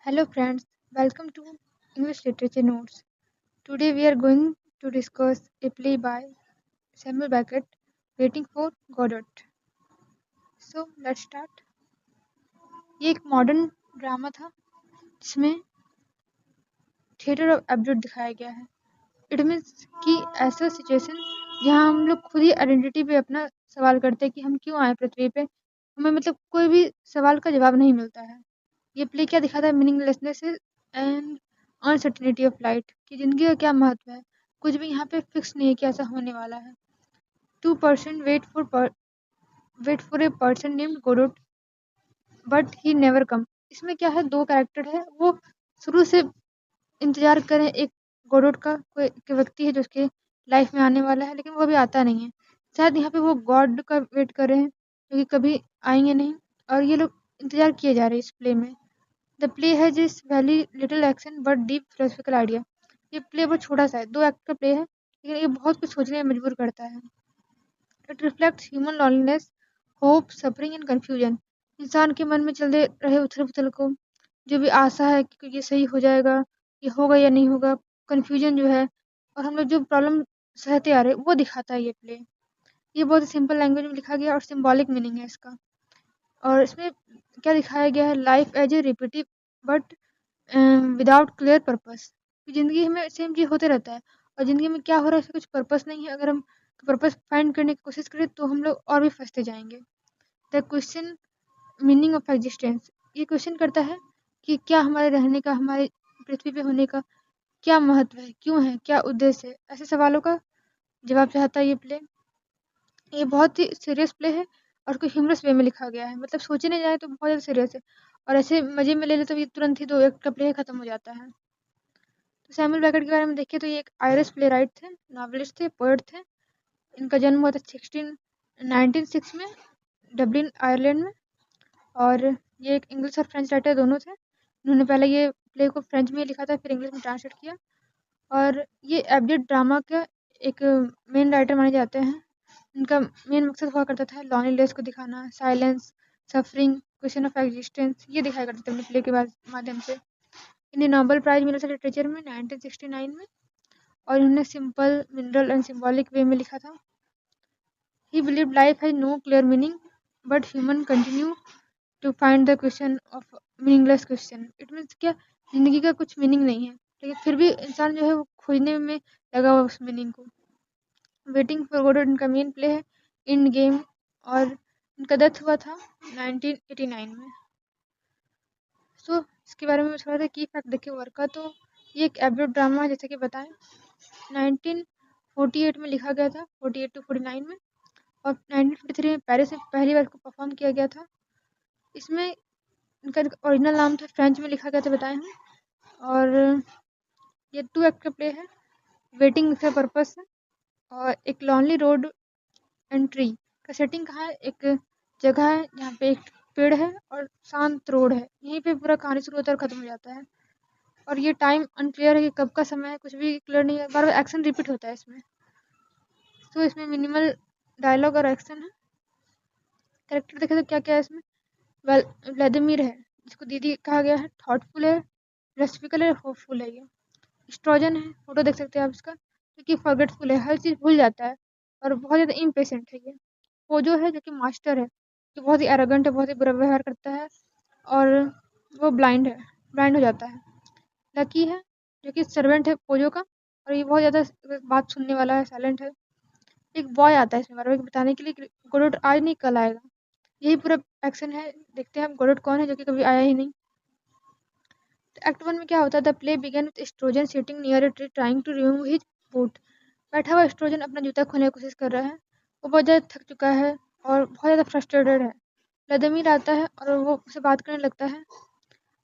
Hello friends, welcome to English Literature Notes. Today we are going to discuss a play by Samuel Beckett, Waiting for Godot. So let's start. ये एक modern drama था जिसमें theatre of absurd दिखाया गया है। It means कि ऐसा situation जहाँ हम लोग खुद ही आइडेंटिटी पे अपना सवाल करते हैं कि हम क्यों आए पृथ्वी पे। हमें कोई भी सवाल का जवाब नहीं मिलता है। ये प्ले क्या दिखाता है? Meaninglessness and uncertainty of light कि जिंदगी का क्या महत्व है। कुछ भी यहाँ पे फिक्स नहीं है कि ऐसा होने वाला है। 2% wait for a person named Godot but he never come. इसमें क्या है, दो कैरेक्टर है, वो शुरू से इंतजार करें एक गोडोट का, कोई एक व्यक्ति है जो उसके लाइफ में आने वाला है लेकिन वो अभी आता नहीं है। शायद यहाँ पे वो गॉड का वेट कर रहे हैं जो कि कभी आएंगे नहीं, और ये लोग इंतजार किए जा रहे हैं इस प्ले में। The play has this very little action but deep philosophical idea. ये प्ले बहुत छोटा सा है, 2 एक्ट का प्ले है लेकिन ये बहुत कुछ सोचने में मजबूर करता है। It reflects human loneliness, hope, suffering and confusion. इंसान के मन में चलते रहे उथल-पुथल को, जो भी आशा है कि ये सही हो जाएगा, ये होगा या नहीं होगा, कन्फ्यूजन जो है, और हम लोग जो प्रॉब्लम सहते आ रहे हैं वो दिखाता है ये प्ले। ये बहुत ही सिंपल लैंग्वेज में लिखा गया और सिंबॉलिक मीनिंग है इसका। और इसमें क्या दिखाया गया है, life as a repetitive but without clear purpose. ज़िंदगी में सेम चीज़ होते रहता है और ज़िंदगी में क्या हो रहा है इसका कुछ पर्पस नहीं है। अगर हम पर्पस फाइंड करने की कोशिश करें तो हम लोग और भी फंसते जाएंगे। The question meaning of existence, ये क्वेश्चन करता है कि क्या हमारे रहने का, हमारे पृथ्वी पे होने का क्या महत्व है, क्यों है, क्या उद्देश्य है। ऐसे सवालों का जवाब चाहता है ये प्ले। ये बहुत ही सीरियस प्ले है और उसको ह्यूमरस वे में लिखा गया है। मतलब सोचे नहीं जाए तो बहुत ज़्यादा सीरियस है, और ऐसे मज़े में ले ले तो ये तुरंत ही 2 एक्ट का प्ले खत्म हो जाता है। तो सैमुअल बेकट के बारे में देखें तो ये एक आयरिश प्लेराइट थे, नॉवेलिस्ट थे, पोएट थे। इनका जन्म हुआ था 1906 में डबलिन आयरलैंड में, और ये एक इंग्लिश और फ्रेंच राइटर दोनों थे। इन्होंने पहले ये प्ले को फ्रेंच में लिखा था, फिर इंग्लिश में ट्रांसलेट किया, और ये एब्जेक्ट ड्रामा का एक मेन राइटर माने जाते हैं। इनका मेन मकसद हुआ करता था लॉनलीनेस को दिखाना, silence, suffering, question of existence, ये दिखाया करते थे अपने प्ले के माध्यम से। इन्हें नोबेल प्राइज मिला था लिटरेचर में 1969 में, और इन्होंने simple, mineral and symbolic way में लिखा था। He believed life has no clear meaning but human continue to find the question of meaningless question. It means क्या, जिंदगी का कुछ मीनिंग नहीं है लेकिन फिर भी इंसान जो है वो खोजने में लगा हुआ उस मीनिंग को। वेटिंग फॉर गोडोट इनका मेन प्ले है, इन गेम, और इनका डेथ हुआ था 1989 में। सो इसके बारे में थोड़ा सा की फैक्ट देखें वर्क का, तो ये एक एब्सर्ड ड्रामा है जैसे कि बताएं। 1948 में लिखा गया था, 48 टू 49 में, और 1953 में पेरिस में पहली बार इसको परफॉर्म किया गया था। इसमें इनका ओरिजिनल नाम था, फ्रेंच में लिखा गया था बताएं हम, और ये 2 एक्ट का प्ले है। वेटिंग इसका पर्पस है, और एक लॉनली रोड एंड ट्री का सेटिंग कहाँ है, एक जगह है जहाँ पे एक पेड़ है और शांत रोड है, यहीं पे पूरा कहानी शुरू होता है और खत्म हो जाता है। और ये टाइम अनक्लियर है कि कब का समय है, कुछ भी क्लियर नहीं है, बार बार एक्शन रिपीट होता है इसमें। तो इसमें मिनिमल डायलॉग और एक्शन है। कैरेक्टर देखे तो क्या क्या है इसमें, वेल व्लादिमीर है जिसको दीदी कहा गया है, थॉटफुल है, फिलोसफिकल है, होपफुल है। ये एस्ट्रोजन है, फोटो देख सकते हैं आप इसका, जो कि फॉरगेटफुल है, हर चीज़ भूल जाता है और बहुत ज़्यादा इम्पेशेंट है। ये पोजो है जो कि मास्टर है, जो बहुत ही एरोगेंट है, बहुत ही बुरा व्यवहार करता है, और वो ब्लाइंड है, ब्लाइंड हो जाता है। लकी है जो कि सर्वेंट है पोजो का, और ये बहुत ज़्यादा बात सुनने वाला है, साइलेंट है। एक बॉय आता है इसमें बार बार बताने के लिए कि गोडोट आज नहीं कल आएगा, यही पूरा एक्शन है। देखते हैं हम गोडोट कौन है जो कि कभी आया ही नहीं। एक्ट 1 में क्या होता है, the play began with Estragon sitting near a tree trying to remove his boot. बैठा हुआ एस्ट्रोजन अपना जूता खोलने की कोशिश कर रहा है, वो बहुत ज़्यादा थक चुका है और बहुत ज़्यादा फ्रस्ट्रेटेड है। व्लादिमीर आता है और वो उससे बात करने लगता है,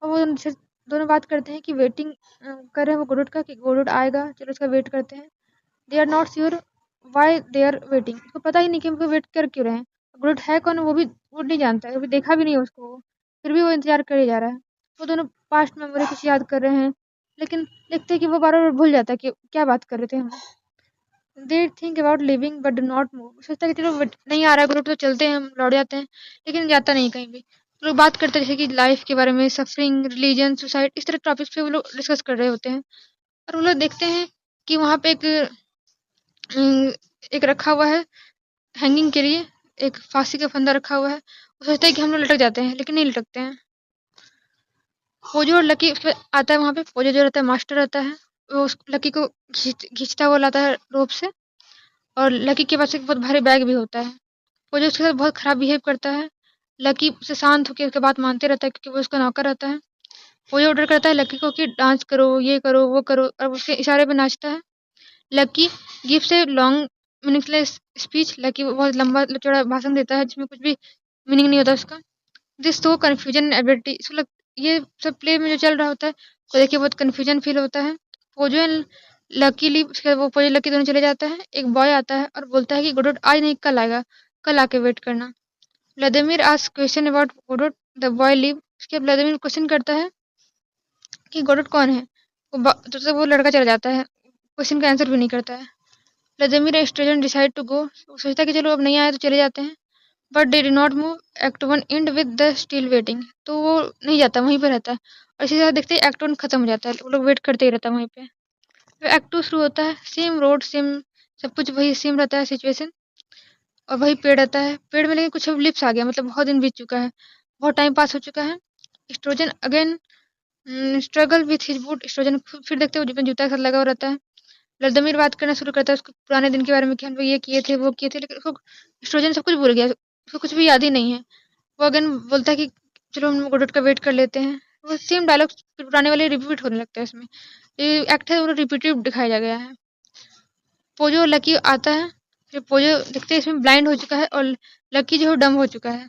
और वो उनसे दोनों बात करते हैं कि वेटिंग कर रहे हैं वो गोडोट का, कि गोडोट आएगा, चलो उसका वेट करते हैं। They are not sure why they are waiting, उसको पता ही नहीं कि उनको वेट कर क्यों रहे हैं। गोडोट है कौन वो नहीं जानता है, कभी देखा भी नहीं है उसको, फिर भी वो इंतजार करे जा रहा है। वो दोनों पास्ट मेमोरी कुछ याद कर रहे हैं, लेकिन देखते हैं कि वो बार बार भूल जाता है कि क्या बात कर रहे थे हम। They think about living but do not move, सोचता है कि चलो नहीं आ रहा है ग्रुप तो चलते हैं, हम लौट जाते हैं, लेकिन जाता नहीं कहीं भी। लोग बात करते हैं जैसे कि लाइफ के बारे में, सफरिंग, रिलीजन, सुसाइड, इस तरह के टॉपिक्स पे वो लोग डिस्कस कर रहे होते हैं। और वो लोग देखते हैं कि वहाँ पे एक रखा हुआ है हैंगिंग के लिए, एक फांसी का फंदा रखा हुआ है। वो सोचता है कि हम लोग लटक जाते हैं, लेकिन नहीं लटकते हैं। पोजो और लकी उसमें आता है वहाँ पे। पोजो जो रहता है मास्टर रहता है, वो उस लकी को खींचता हुआ लाता है रोप से। और लकी के पास एक बहुत भारी बैग भी होता है। पोजो उसके साथ बहुत खराब बिहेव करता है। लकी उससे शांत होकर उसकी बात मानते रहता है, क्योंकि वो उसका नौकर रहता है। वो ये ऑर्डर करता है लकी को कि डांस करो, ये करो, वो करो, और उसके इशारे पे नाचता है। Lucky gives a long meaningless speech. Lucky बहुत लंबा चौड़ा भाषण देता है जिसमें कुछ भी मीनिंग नहीं होता उसका। दिस तो कन्फ्यूजन एबिलिटी, इसको ये सब प्ले में जो चल रहा होता है को देखिए बहुत कन्फ्यूजन फील होता है। पोजो एंड लकीली उसके वो पोजो लकी दोनों चले जाते हैं। एक बॉय आता है और बोलता है कि गोडोट आज नहीं कल आएगा, कल आके वेट करना। Vladimir ask question about Godot, the boy leave. उसके बाद व्लादिमीर क्वेश्चन करता है कि गोडोट कौन है। तो वो लड़का चला जाता है, क्वेश्चन का आंसर भी नहीं करता है। Vladimir student decide to go, सोचता है कि चलो अब नहीं आया तो चले जाते हैं। But they did not move. Act one and with the still waiting, तो वो नहीं जाता, वहीं पे रहता है। और इसी तरह देखते ही एक्ट वन खत्म हो जाता है, वो लोग वेट करते ही रहता है वहीं पे। फिर एक्ट टू शुरू होता है। सेम रोड, सेम सब कुछ वही सेम रहता है सिचुएशन। और वही पेड़ रहता है। पेड़ में लेकिन कुछ अब लिप्स आ गया, मतलब बहुत दिन बीत चुका है, बहुत टाइम पास हो चुका है। Oestrogen again struggle with his boot. Oestrogen फिर देखते हो अपने जूता के साथ लगा हुआ रहता है। व्लादिमीर बात करना शुरू करता है उसको पुराने दिन के बारे में कि हम लोग ये किए थे, वो किए थे, लेकिन उसको स्ट्रोजन सब कुछ भूल गया, उसको कुछ भी याद ही नहीं है। वो अगेन बोलता है कि चलो हम गोडोट का वेट कर लेते हैं। वो सेम डायलॉग पुराने वाले रिपीट होने लगता है इसमें। ये एक्ट है वो रिपीटेड दिखाया गया है। पोजो लकी आता है। फिर पोजो देखते हैं इसमें ब्लाइंड हो चुका है और लकी जो है डम हो चुका है।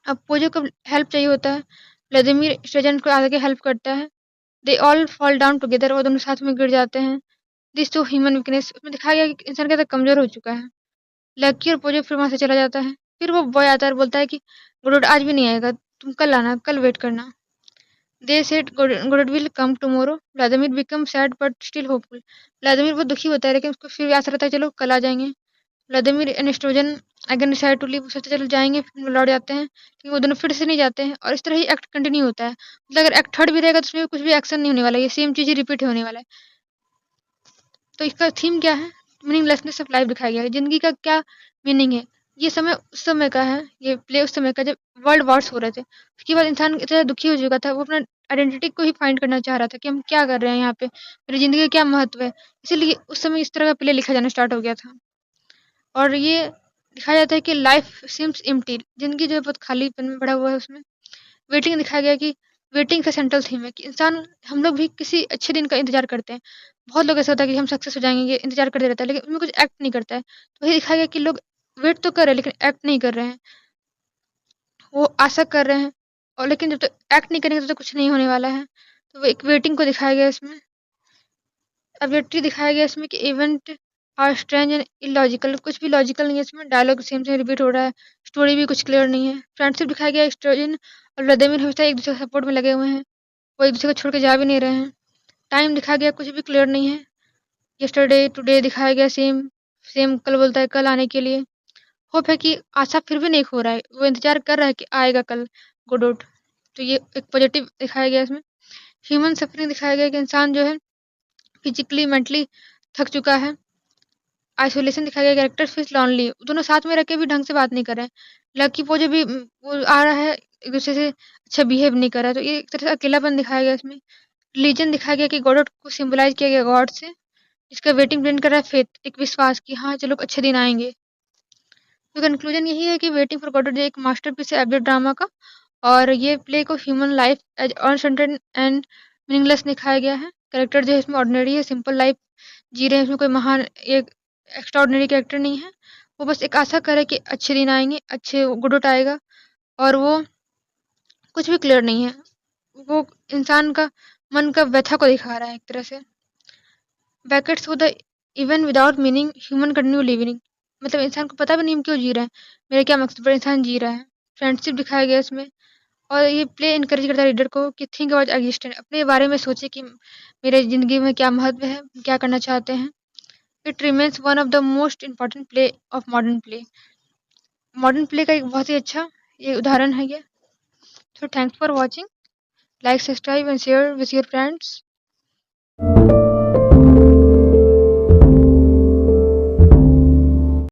अब पोजो को हेल्प चाहिए होता है। व्लादिमीर स्ट्रेजन को आगे हेल्प करता है। They all fall down together, वो दोनों साथ में गिर जाते हैं। दिस टू ह्यूमन वीकनेस, उसमें दिखाया गया कि इंसान कैसा कमजोर हो चुका है। लकी और पोजो फिर वहां से चला जाता है। फिर वो बॉय आता है और बोलता है कि गोडोट आज भी नहीं आएगा, तुम कल आना, कल वेट करना। They said Godot will come tomorrow. Vladimir become sad but still hopeful. Vladimir बहुत दुखी होता है, लेकिन उसको फिर भी आशा रहता है चलो कल आ जाएंगे। Vladimir and Estragon again decide to leave, सोचते चलो जाएंगे, फिर लौट जाते हैं, लेकिन वो दोनों फिर से नहीं जाते हैं। और इस तरह ही एक्ट कंटिन्यू होता है। मतलब अगर एक्ट थर्ड भी रहेगा तो उसमें कुछ भी एक्शन नहीं होने वाला है, ये सेम चीज ही रिपीट होने वाला है। तो इसका थीम क्या है? मीनिंगलेसनेस ऑफ लाइफ दिखाया गया है, जिंदगी का क्या मीनिंग है। ये समय उस समय का है, ये प्ले उस समय का जब वर्ल्ड वॉर्स हो रहे थे। उसके बाद इंसान इतना दुखी हो चुका था, वो अपना आइडेंटिटी को ही फाइंड करना चाह रहा था कि हम क्या कर रहे हैं यहाँ पे, मेरी जिंदगी का क्या महत्व है। इसीलिए उस समय इस तरह का प्ले लिखा जाना स्टार्ट हो गया था। और ये दिखाया जाता है कि लाइफ सिम्स एम्प्टी, जिंदगी जो है बहुत खालीपन में भरा हुआ है उसमें। वेटिंग दिखाया गया कि वेटिंग का सेंट्रल थीम है कि इंसान, हम लोग भी किसी अच्छे दिन का इंतजार करते हैं। बहुत लोग ऐसा होता है कि हम सक्सेस हो जाएंगे, ये इंतजार करते रहता है, लेकिन उनमें कुछ एक्ट नहीं करता है। तो वही दिखाया गया कि लोग वेट तो कर रहे हैं लेकिन एक्ट नहीं कर रहे हैं। वो आशा कर रहे हैं, और लेकिन जब तक एक्ट नहीं करेंगे तब तक कुछ नहीं होने वाला है। तो वो एक वेटिंग को दिखाया गया इसमें। एबिलिटी दिखाया गया इसमें कि event are strange and illogical, कुछ भी लॉजिकल नहीं है इसमें। डायलॉग सेम से रिपीट हो रहा है, स्टोरी भी कुछ क्लियर नहीं है। फ्रेंडशिप दिखाया गया, स्ट्रोजन और व्लादिमीर हमेशा एक दूसरे के सपोर्ट में लगे हुए हैं, वो एक दूसरे को छोड़ के जा भी नहीं रहे हैं। टाइम दिखाया गया, कुछ भी क्लियर नहीं है। यस्टरडे टुडे दिखाया गया, सेम सेम कल बोलता है कल आने के लिए। होप है कि आशा फिर भी नहीं खो रहा है, वो इंतजार कर रहा है कि आएगा कल गोडोट। तो ये एक पॉजिटिव दिखाया गया इसमें। ह्यूमन सफरिंग दिखाया गया कि इंसान जो है फिजिकली मेंटली थक चुका है। आइसोलेशन दिखाया गया, कैरेक्टर फील्स लॉनली, दोनों साथ में रह के भी ढंग से बात नहीं कर रहे हैं। लकी पोजो भी वो आ रहा है एक दूसरे से अच्छा बिहेव नहीं कर रहा है, तो ये एक तरह से अकेलापन दिखाया गया इसमें। रिलीजन दिखाया गया कि गॉड को सिंबलाइज किया गया गॉड से, जिसका वेटिंग ब्लेंड कर रहा है फेथ, एक विश्वास कि हाँ चलो अच्छे दिन आएंगे। तो कंक्लूजन यही है कि वेटिंग फॉर गॉड एक मास्टरपीस है एब्सोल्यूट ड्रामा का। और ये प्ले को human life as uncertain and meaningless दिखाया गया है। कैरेक्टर जो है इसमें ऑर्डिनरी है, सिंपल लाइफ जी रहे हैं, इसमें कोई महान एक एक्स्ट्रा ऑर्डिनरी कैरेक्टर नहीं है। वो बस एक आशा करे कि अच्छे दिन आएंगे, अच्छे गुड आएगा। और वो कुछ भी क्लियर नहीं है, वो इंसान का मन का व्यथा को दिखा रहा है एक तरह से। ब्रैकेट्स हो the even without meaning human continue living, मतलब इंसान को पता भी नहीं हम क्यों जी रहे हैं, मेरे क्या मकसद पर इंसान जी रहा है। फ्रेंडशिप दिखाया गया इसमें। और ये प्ले इनकरेज करता है रीडर को कि थिंक अबाउट एग्जिस्टेंस, अपने बारे में सोचे कि मेरे ज़िंदगी में क्या महत्व है, क्या करना चाहते हैं। It remains one of the most important play of modern play. Modern play का एक बहुत ही अच्छा ये उदाहरण है ये। So thanks for watching. Like, subscribe, and share with your friends.